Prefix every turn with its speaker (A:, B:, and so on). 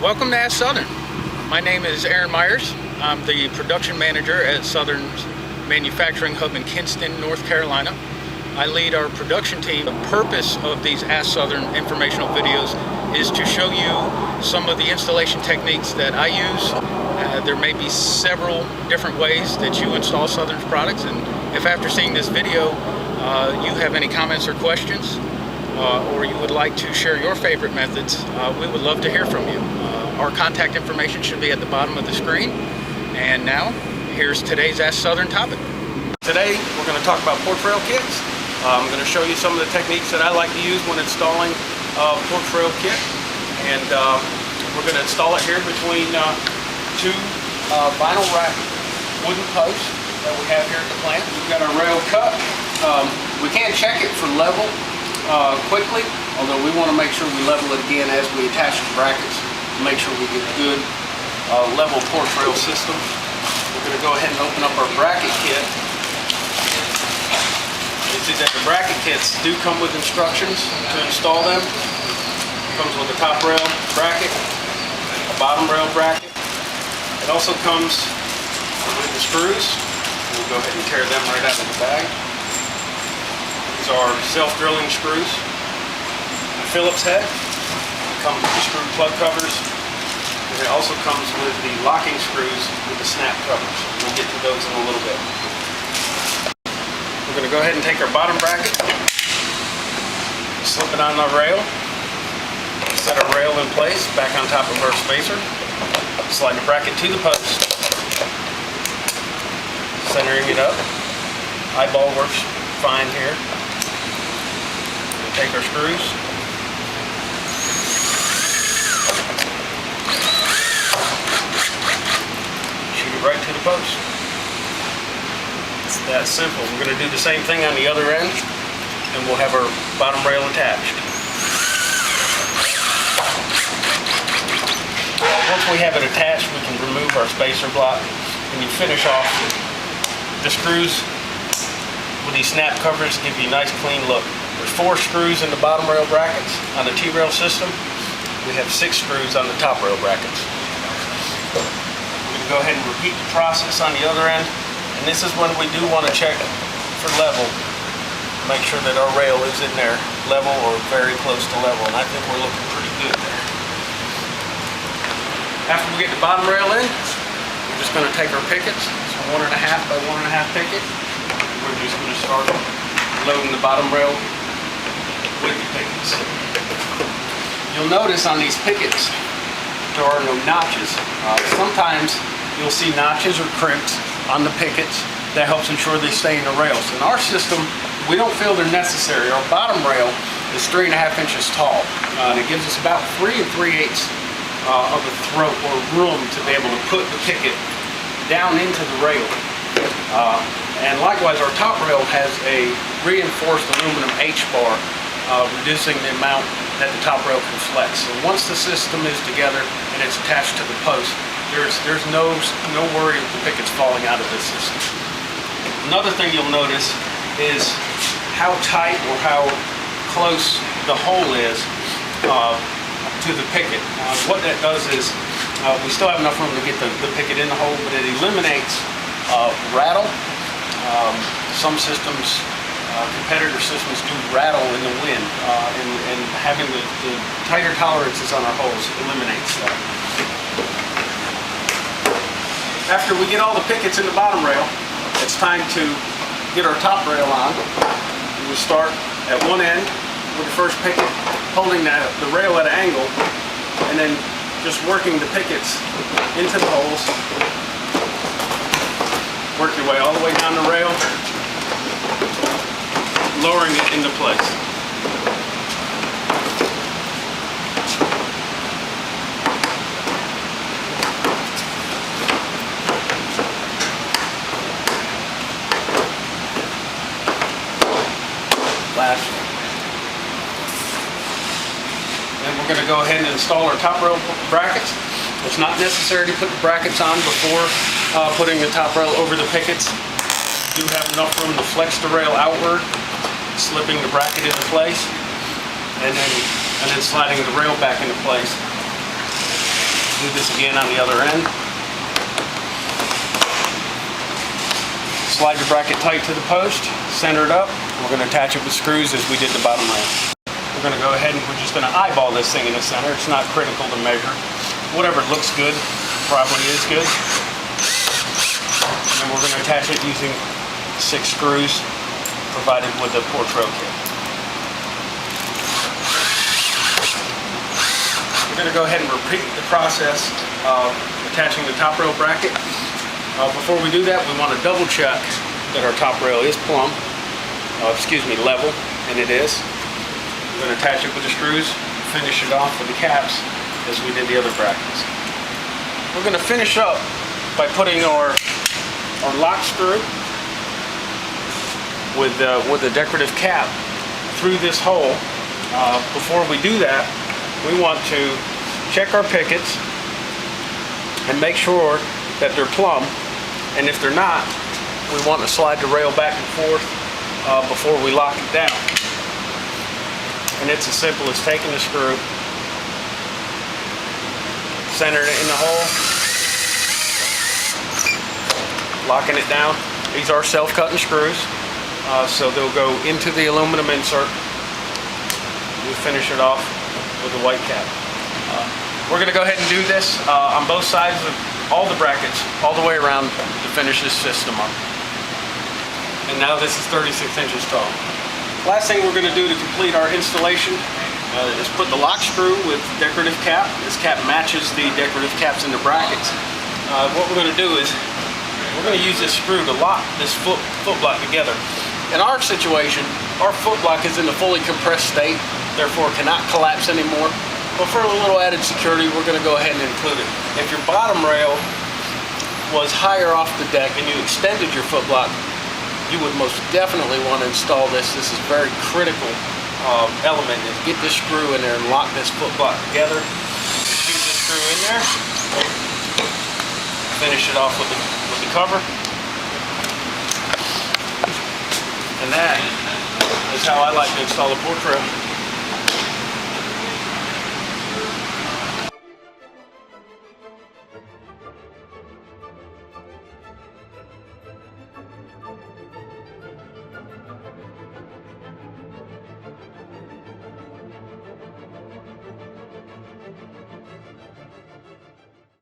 A: Welcome to Ask Southern. My name is Aaron Myers. I'm the production manager at Southern's manufacturing hub in Kinston, North Carolina. I lead our production team. The purpose of these Ask Southern informational videos is to show you some of the installation techniques that I use. There may be several different ways that you install Southern's products, and if after seeing this video you have any comments or questions, or you would like to share your favorite methods, we would love to hear from you. Our contact information should be at the bottom of the screen. And now, here's today's Ask Southern topic. Today, we're going to talk about porch rail kits. I'm going to show you some of the techniques that I like to use when installing a porch rail kit. And we're going to install it here between two vinyl wrap wooden posts that we have here at the plant. We've got our rail cut. We can check it for level quickly, although we want to make sure we level it again as we attach the brackets to make sure we get a good level porch rail system. We're going to go ahead and open up our bracket kit. You see that the bracket kits do come with instructions to install them. It comes with a top rail bracket, a bottom rail bracket. It also comes with the screws. We'll go ahead and tear them right out of the bag. These are self-drilling screws. The Phillips head. It comes with the screw plug covers. And it also comes with the locking screws with the snap covers. We'll get to those in a little bit. We're going to go ahead and take our bottom bracket, slip it on the rail, set our rail in place back on top of our spacer, slide the bracket to the post, centering it up. Eyeball works fine here. We'll take our screws, shoot it right to the post. It's that simple. We're going to do the same thing on the other end, and we'll have our bottom rail attached. Once we have it attached, we can remove our spacer block, and you finish off the screws with these snap covers to give you a nice clean look. There's 4 screws in the bottom rail brackets on the T-rail system. We have 6 screws on the top rail brackets. We're going to go ahead and repeat the process on the other end. And this is when we do want to check for level. Make sure that our rail is in there level or very close to level. And I think we're looking pretty good there. After we get the bottom rail in, we're just going to take our pickets. It's a 1.5 by 1.5 picket. We're just going to start loading the bottom rail with the pickets. You'll notice on these pickets there are no notches. Sometimes you'll see notches or crimps on the pickets. That helps ensure they stay in the rails. In our system, we don't feel they're necessary. Our bottom rail is 3.5 inches tall. And it gives us about 3 3/8 of a throat or room to be able to put the picket down into the rail. And likewise, our top rail has a reinforced aluminum H-bar, reducing the amount that the top rail can flex. So once the system is together and it's attached to the post, there's no worry of the pickets falling out of this system. Another thing you'll notice is how tight or how close the hole is to the picket. What that does is we still have enough room to get the picket in the hole, but it eliminates rattle. Some systems, competitor systems, do rattle in the wind, and having the tighter tolerances on our holes eliminates that. After we get all the pickets in the bottom rail, it's time to get our top rail on. We start at one end with the first picket, holding the rail at an angle, and then just working the pickets into the holes. Work your way all the way down the rail, lowering it into place. And we're going to go ahead and install our top rail brackets. It's not necessary to put the brackets on before putting the top rail over the pickets. You do have enough room to flex the rail outward, slipping the bracket into place, and then sliding the rail back into place. Do this again on the other end. Slide your bracket tight to the post, center it up. We're going to attach it with screws as we did the bottom rail. We're going to go ahead and we're just going to eyeball this thing in the center. It's not critical to measure. Whatever looks good probably is good. And then we're going to attach it using 6 screws provided with the Porch rail kit. We're going to go ahead and repeat the process of attaching the top rail bracket. Before we do that, we want to double check that our top rail is plumb, level, and it is. We're going to attach it with the screws, finish it off with the caps as we did the other brackets. We're going to finish up by putting our lock screw with the decorative cap through this hole. Before we do that, we want to check our pickets and make sure that they're plumb. And if they're not, we want to slide the rail back and forth before we lock it down. And it's as simple as taking the screw, centering it in the hole, locking it down. These are self-cutting screws, so they'll go into the aluminum insert. We finish it off with a white cap. We're going to go ahead and do this on both sides of all the brackets, all the way around to finish this system up. And now this is 36 inches tall. Last thing we're going to do to complete our installation is put the lock screw with decorative cap. This cap matches the decorative caps in the brackets. What we're going to do is we're going to use this screw to lock this foot block together. In our situation, our foot block is in a fully compressed state, therefore cannot collapse anymore. But for a little added security, we're going to go ahead and include it. If your bottom rail was higher off the deck and you extended your foot block, you would most definitely want to install this. This is a very critical element. Is get this screw in there and lock this foot block together. Shoot this screw in there. Finish it off with the cover. And that is how I like to install a porch rail.